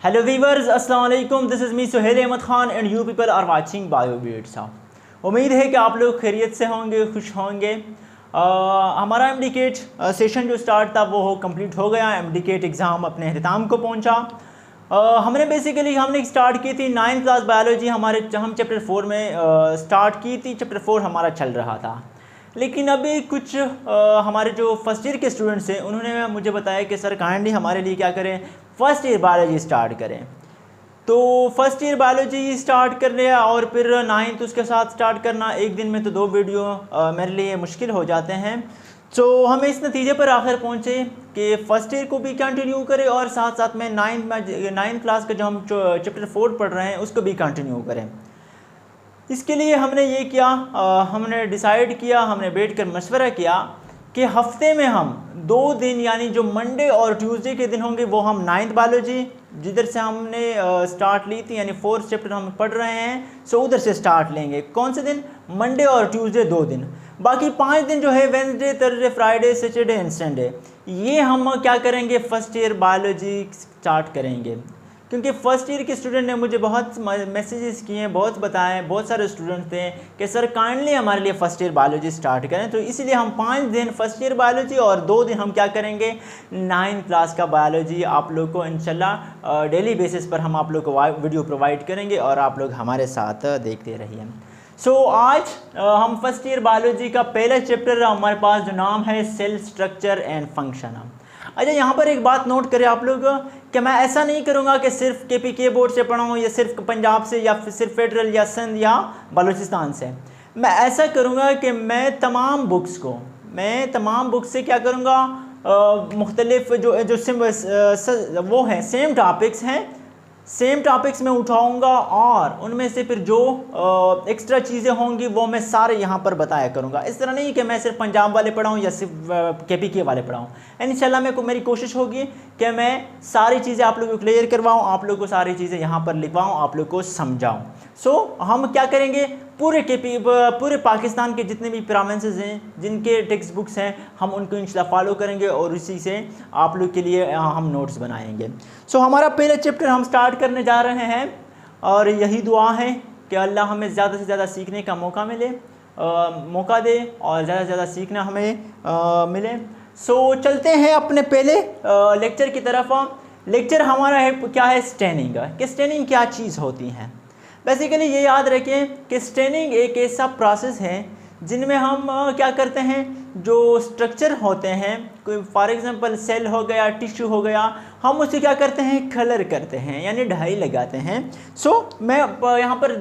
Hello viewers, Assalamu alaikum. This is me Suhail Ahmed Khan and you people are watching BioBeats. उम्मीद है कि आप लोग खैरियत से होंगे, खुश होंगे। हमारा एमडीकेट सेशन जो स्टार्ट था वो कंप्लीट हो गया। एमडीकेट एग्ज़ाम अपने अख्ताम को पहुंचा। हमने स्टार्ट की थी 9th क्लास बायोलॉजी। हम चैप्टर 4 में स्टार्ट की थी। चैप्टर 4 हमारा चल रहा था, लेकिन अभी कुछ हमारे जो फर्स्ट ईयर के स्टूडेंट्स हैं उन्होंने मुझे बताया कि सर काइंडली हमारे लिए क्या करें, फर्स्ट ईयर बायोलॉजी स्टार्ट करें। तो फर्स्ट ईयर बायोलॉजी स्टार्ट कर लिया और फिर 9th उसके साथ स्टार्ट करना, एक दिन में तो 2 वीडियो मेरे लिए मुश्किल हो जाते हैं। तो हम इस नतीजे पर आखिर पहुँचे कि फ़र्स्ट ईयर को भी कंटिन्यू करें और साथ साथ में 9th क्लास का जो हम चैप्टर 4 पढ़ रहे हैं उसको भी कंटिन्यू करें। इसके लिए हमने ये किया, हमने डिसाइड किया, हमने बैठ कर मशवरा किया कि हफ्ते में हम 2 दिन यानी जो मंडे और ट्यूसडे के दिन होंगे वो हम 9th बायोलॉजी जिधर से हमने स्टार्ट ली थी यानी 4th चैप्टर हम पढ़ रहे हैं, सो उधर से स्टार्ट लेंगे। कौन से दिन? मंडे और ट्यूसडे 2 दिन। बाकी 5 दिन जो है Wednesday, Thursday, Friday, Saturday and Sunday, ये हम क्या करेंगे, फर्स्ट ईयर बायोलॉजी स्टार्ट करेंगे। क्योंकि फ़र्स्ट ईयर के स्टूडेंट ने मुझे बहुत मैसेजेस किए, बहुत बताए, बहुत सारे स्टूडेंट थे कि सर काइंडली हमारे लिए फ़र्स्ट ईयर बायोलॉजी स्टार्ट करें। तो इसलिए हम 5 दिन फर्स्ट ईयर बायोलॉजी और 2 दिन हम क्या करेंगे, 9th क्लास का बायोलॉजी आप लोग को इंशाल्लाह डेली बेसिस पर हम आप लोग को वीडियो प्रोवाइड करेंगे और आप लोग हमारे साथ देखते रहिए। सो आज हम फर्स्ट ईयर बायोलॉजी का पहला चैप्टर हमारे पास जो नाम है सेल स्ट्रक्चर एंड फंक्शन। अच्छा, यहाँ पर एक बात नोट करें आप लोग कि मैं ऐसा नहीं करूँगा कि सिर्फ KPK बोर्ड से पढ़ाऊँ या सिर्फ पंजाब से या सिर्फ फेडरल या सिंध या बलूचिस्तान से। मैं ऐसा करूँगा कि मैं तमाम बुक्स से क्या करूँगा, मुख्तलिफ जो वो हैं सेम टॉपिक्स में उठाऊंगा और उनमें से फिर जो एक्स्ट्रा चीज़ें होंगी वो मैं सारे यहाँ पर बताया करूँगा। इस तरह नहीं कि मैं सिर्फ पंजाब वाले पढ़ाऊँ या सिर्फ KPK वाले पढ़ाऊँ। इंशाल्लाह मेरी कोशिश होगी कि मैं सारी चीज़ें आप लोगों को क्लियर करवाऊँ, आप लोगों को सारी चीज़ें यहाँ पर लिखवाऊँ, आप लोग को समझाऊँ। सो हम क्या करेंगे, पूरे पाकिस्तान के जितने भी प्रोविंसेस हैं जिनके टेक्स्ट बुक्स हैं हम उनको इंशाल्लाह फॉलो करेंगे और उसी से आप लोग के लिए हम नोट्स बनाएंगे। सो हमारा पहला चैप्टर हम स्टार्ट करने जा रहे हैं और यही दुआ है कि अल्लाह हमें ज़्यादा से ज़्यादा सीखने का मौका दे और ज़्यादा से ज़्यादा सीखना हमें मिले। सो चलते हैं अपने पहले लेक्चर की तरफ। लेक्चर हमारा है क्या है, स्टेनिंग। कि स्टेनिंग क्या चीज़ होती है। बेसिकली ये याद रखें कि स्टेनिंग एक ऐसा प्रोसेस है जिनमें हम क्या करते हैं, जो स्ट्रक्चर होते हैं, कोई फॉर एग्जांपल सेल हो गया, टिश्यू हो गया, हम उसे क्या करते हैं, कलर करते हैं यानी डाई लगाते हैं। सो मैं यहाँ पर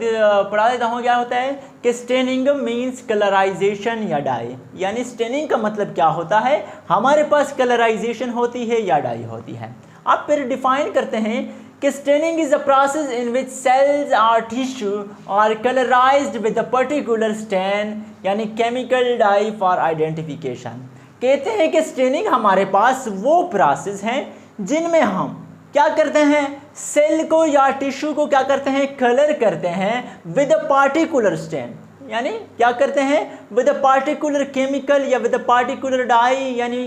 पढ़ा देता हूँ क्या होता है कि स्टेनिंग मीन्स कलराइजेशन या डाई। यानी स्टेनिंग का मतलब क्या होता है, हमारे पास कलराइजेशन होती है या डाई होती है। आप फिर डिफाइन करते हैं कि staining is a process in which cells और tissue are colourised with a particular stain यानी केमिकल डाई फॉर आइडेंटिफिकेशन। कहते हैं कि स्टेनिंग हमारे पास वो प्रोसेस हैं जिनमें हम क्या करते हैं, सेल को या टिश्यू को क्या करते हैं, कलर करते हैं विद अ पार्टिकुलर स्टेन। यानी क्या करते हैं, विद अ पार्टिकुलर केमिकल या विद अ पार्टिकुलर डाई यानी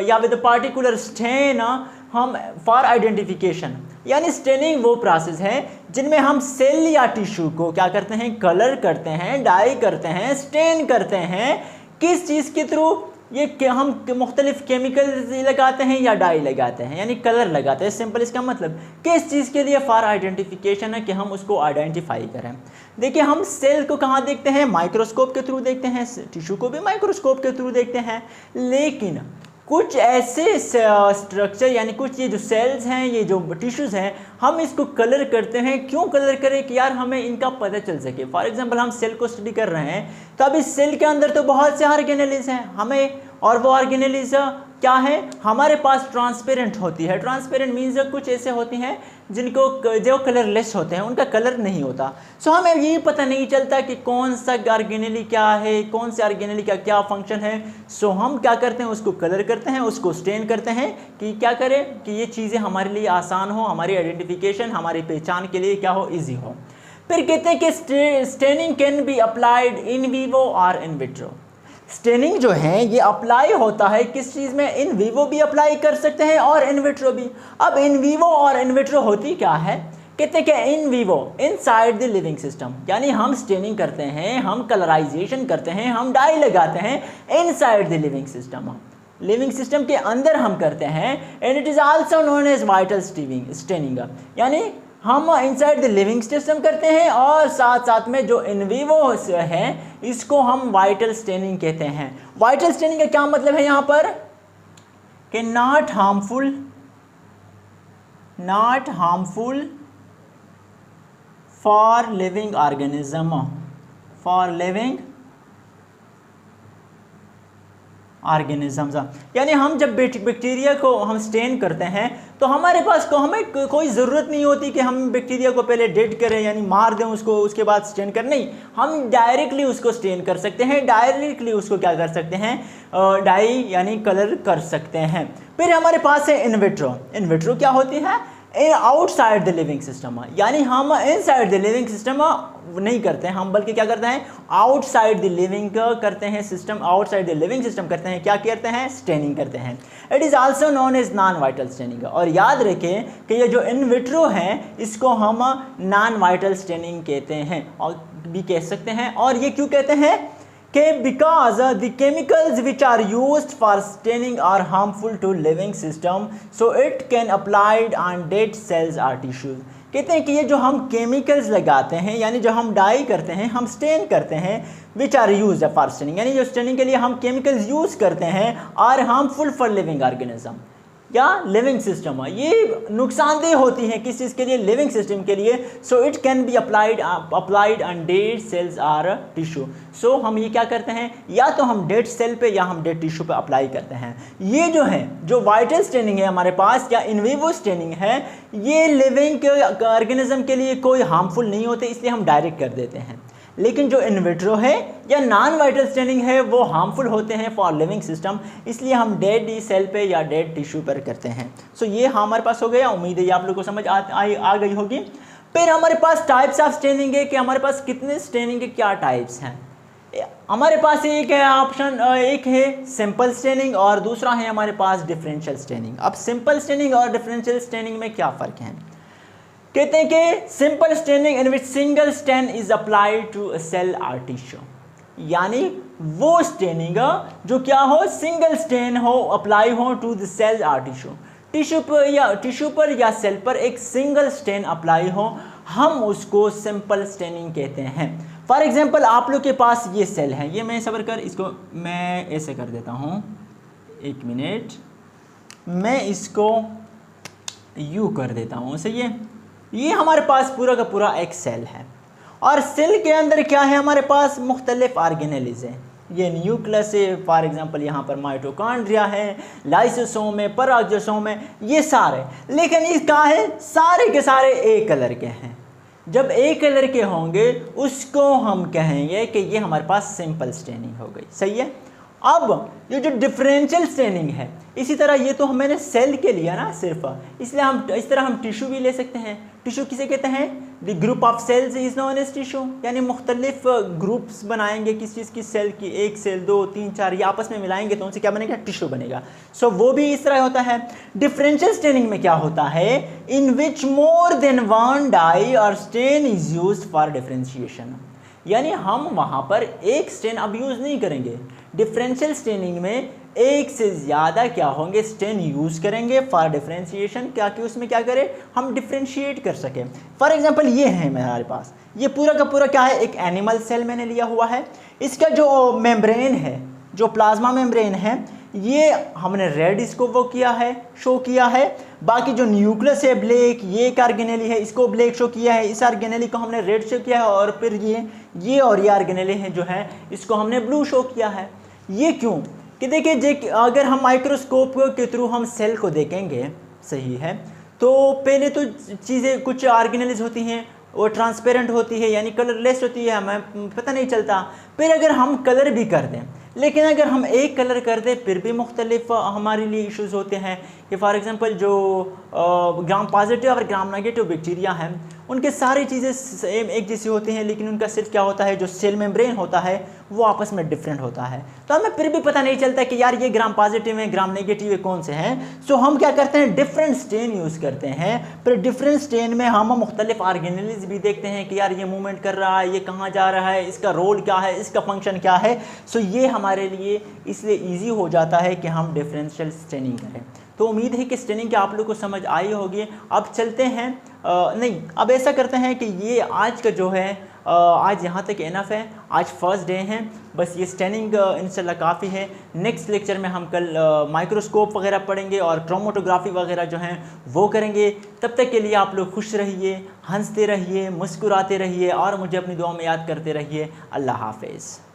या विद अ पार्टिकुलर स्टेन हम फॉर आइडेंटिफिकेशन। यानी स्टेनिंग वो प्रोसेस है जिनमें हम सेल या टिश्यू को क्या करते हैं, कलर करते हैं, डाई करते हैं, स्टेन करते हैं। किस चीज़ के थ्रू, ये कि हम मुख्तलिफ केमिकल लगाते हैं या डाई लगाते हैं यानी कलर लगाते हैं। सिंपल इसका मतलब किस चीज़ के लिए, फॉर आइडेंटिफिकेशन है कि हम उसको आइडेंटिफाई करें। देखिए हम सेल को कहाँ देखते हैं, माइक्रोस्कोप के थ्रू देखते हैं, टिश्यू को भी माइक्रोस्कोप के थ्रू देखते हैं। लेकिन कुछ ऐसे स्ट्रक्चर यानी कुछ ये जो सेल्स हैं, ये जो टिश्यूज़ हैं, हम इसको कलर करते हैं। क्यों कलर करें कि यार हमें इनका पता चल सके। फॉर एग्जांपल हम सेल को स्टडी कर रहे हैं तो अब इस सेल के अंदर तो बहुत से ऑर्गेनेल्स हैं हमें, और वो ऑर्गेनेल्स क्या है, हमारे पास ट्रांसपेरेंट होती है। ट्रांसपेरेंट मीन्स कुछ ऐसे होती हैं जिनको जो कलरलेस होते हैं, उनका कलर नहीं होता। सो हमें ये पता नहीं चलता कि कौन सा ऑर्गेनेली क्या है, कौन से ऑर्गेनेली का क्या फंक्शन है। सो हम क्या करते हैं, उसको कलर करते हैं, उसको स्टेन करते हैं कि क्या करें कि ये चीज़ें हमारे लिए आसान हो, हमारी आइडेंटिफिकेशन, हमारी पहचान के लिए क्या हो, ईजी हो। फिर कहते हैं कि staining can be applied in vivo और इन विट्रो। स्टेनिंग जो है ये अप्लाई होता है किस चीज़ में, इन वीवो भी अप्लाई कर सकते हैं और इन विट्रो भी। अब इन वीवो और इन विट्रो होती क्या है, कहते हैं कि in vivo inside the living system, यानी हम स्टेनिंग करते हैं, हम कलराइजेशन करते हैं, हम डाई लगाते हैं inside the living system, living system के अंदर हम करते हैं। And it is also known as vital staining, यानी हम इनसाइड द लिविंग सिस्टम करते हैं और साथ साथ में जो इन वीवो है इसको हम वाइटल स्टेनिंग कहते हैं। वाइटल स्टेनिंग का क्या मतलब है यहाँ पर कि not harmful for living organism, यानी हम जब बैक्टीरिया को हम स्टेन करते हैं तो हमारे पास हमें कोई ज़रूरत नहीं होती कि हम बैक्टीरिया को पहले डेड करें, यानी मार दें उसको, उसके बाद स्टेन कर, नहीं, हम डायरेक्टली उसको स्टेन कर सकते हैं, डायरेक्टली उसको क्या कर सकते हैं, डाई यानी कलर कर सकते हैं। फिर हमारे पास है इनविट्रो। इनविट्रो क्या होती है, आउटसाइड द लिविंग सिस्टम, यानी हम इनसाइड द लिविंग सिस्टम नहीं करते हैं हम, बल्कि क्या करते हैं, आउटसाइड द लिविंग करते हैं system, outside the living system करते हैं, क्या करते हैं, स्टेनिंग करते हैं। It is also known as non vital staining. और याद रखें कि ये जो इन विट्रो हैं इसको हम नॉन वाइटल स्टेनिंग कहते हैं और भी कह सकते हैं। और ये क्यों कहते हैं कि because the chemicals which are used for staining are harmful to living system, so it can applied on dead cells or tissues. कहते हैं कि ये जो हम केमिकल्स लगाते हैं, यानी जो हम डाई करते हैं, हम स्टेन करते हैं, which are use for staining, यानी जो स्टेनिंग के लिए हम केमिकल्स यूज़ करते हैं, are harmful for living organism या लिविंग सिस्टम, ये नुकसानदेह होती हैं किस चीज़ के लिए, लिविंग सिस्टम के लिए। So it can be applied on dead cells or tissue. So हम ये क्या करते हैं, या तो हम डेड सेल पे या हम डेड टिश्यू पे अप्लाई करते हैं। ये जो है जो वाइटल स्टेनिंग है हमारे पास या इन विवो स्टेनिंग है, ये लिविंग ऑर्गेनिज्म के लिए कोई हार्मफुल नहीं होते, इसलिए हम डायरेक्ट कर देते हैं। लेकिन जो इन विट्रो है या नॉन वाइटल स्टेनिंग है वो हार्मफुल होते हैं फॉर लिविंग सिस्टम, इसलिए हम डेड सेल पे या डेड टिश्यू पर करते हैं। सो ये हमारे पास हो गया, उम्मीद है ये आप लोग को समझ आ गई होगी। फिर हमारे पास टाइप्स ऑफ स्टेनिंग है कि हमारे पास कितने स्टेनिंग के क्या टाइप्स हैं। हमारे पास एक है ऑप्शन, एक है सिंपल स्टेनिंग और दूसरा है हमारे पास डिफरेंशियल स्टेनिंग। अब सिंपल स्टेनिंग और डिफरेंशियल स्टेनिंग में क्या फ़र्क है, कहते हैं कि simple staining in which single stain is applied to a cell or tissue, यानी वो स्टेनिंग जो क्या हो, सिंगल स्टेन हो, अप्लाई हो to the cell or tissue, tissue पर या सेल पर एक सिंगल स्टेन अप्लाई हो, हम उसको सिंपल स्टेनिंग कहते हैं। फॉर एग्जांपल आप लोग के पास ये सेल है, ये मैं सबर कर इसको मैं ऐसे कर देता हूँ, एक मिनट, मैं इसको यू कर देता हूँ, सही है। ये हमारे पास पूरा का पूरा एक सेल है और सेल के अंदर क्या है, हमारे पास मुख्तलिफ ऑर्गेनेल्स हैं। ये न्यूक्लियस है, फॉर एग्जांपल यहाँ पर माइटोकॉन्ड्रिया है, लाइसोसोम है, परागजोसोम है, ये सारे, लेकिन ये क्या है, सारे के सारे एक कलर के हैं। जब एक कलर के होंगे उसको हम कहेंगे कि ये हमारे पास सिंपल स्टेनिंग हो गई, सही है। अब ये जो डिफरेंशियल स्टेनिंग है, इसी तरह ये तो मैंने सेल के लिया ना सिर्फ, इसलिए हम इस तरह हम टिश्यू भी ले सकते हैं। टिश्यू किसे कहते हैं, the group of cells is known as tissue, यानी मुख्तलिफ ग्रुप्स बनाएंगे किस चीज़ की, सेल की, एक सेल, दो, तीन, चार, ये आपस में मिलाएंगे तो उनसे क्या बनेगा, टिश्यू बनेगा। सो वो भी इस तरह होता है। डिफरेंशियल स्टेनिंग में क्या होता है, इन विच मोर देन वन डाई और stain is used for differentiation, यानी हम वहाँ पर एक स्टेन अब यूज़ नहीं करेंगे। डिफरेंशियल स्टेनिंग में एक से ज़्यादा क्या होंगे, स्टेन यूज़ करेंगे फॉर डिफरेंशिएशन, क्या कि उसमें क्या करें, हम डिफरेंशिएट कर सकें। फॉर एग्जांपल ये है मेरे पास, ये पूरा का पूरा क्या है, एक एनिमल सेल मैंने लिया हुआ है। इसका जो मेम्ब्रेन है, जो प्लाज्मा मेम्ब्रेन है, ये हमने रेड इसको वो किया है, शो किया है। बाकी जो न्यूक्लियस है ब्लैक, ये एक ऑर्गेनेली है, इसको ब्लैक शो किया है, इस ऑर्गेनेली को हमने रेड शो किया है, और फिर ये और ये ऑर्गेनेली हैं जो है इसको हमने ब्लू शो किया है। ये क्यों कि देखिए, अगर हम माइक्रोस्कोप के थ्रू हम सेल को देखेंगे, सही है, तो पहले तो चीज़ें कुछ ऑर्गेनेलीज होती हैं वो ट्रांसपेरेंट होती है, यानी कलरलेस होती है, हमें पता नहीं चलता। फिर अगर हम कलर भी कर दें, लेकिन अगर हम एक कलर कर दें फिर भी मुख्तलिफ हमारे लिए इश्यूज़ होते हैं कि फॉर एग्ज़ाम्पल जो ग्राम पॉजिटिव और ग्राम नेगेटिव बैक्टीरिया हैं, उनके सारी चीज़ें सेम एक जैसी होती हैं, लेकिन उनका सिर्फ क्या होता है, जो सेल मेम्ब्रेन होता है वो आपस में डिफरेंट होता है। तो हमें फिर भी पता नहीं चलता कि यार ये ग्राम पॉजिटिव है, ग्राम नेगेटिव है, कौन से हैं। सो हम क्या करते हैं, डिफरेंट स्टेन यूज़ करते हैं। फिर डिफरेंट स्टेन में हम मुख्तलिफ ऑर्गेनेल्स भी देखते हैं कि यार ये मूवमेंट कर रहा है, ये कहाँ जा रहा है, इसका रोल क्या है, इसका फंक्शन क्या है। सो ये हमारे लिए इसलिए ईजी हो जाता है कि हम डिफरेंशियल स्टेनिंग करें। तो उम्मीद है कि स्टेनिंग की आप लोग को समझ आई होगी। अब चलते हैं नहीं, अब ऐसा करते हैं कि ये आज का जो है आज यहाँ तक इनफ है। आज फर्स्ट डे है, बस ये स्टेनिंग इंशाल्लाह काफ़ी है। नेक्स्ट लेक्चर में हम कल माइक्रोस्कोप वगैरह पढ़ेंगे और क्रोमेटोग्राफी वगैरह जो हैं वो करेंगे। तब तक के लिए आप लोग खुश रहिए, हंसते रहिए, मुस्कुराते रहिए और मुझे अपनी दुआ में याद करते रहिए। अल्लाह हाफ़िज़।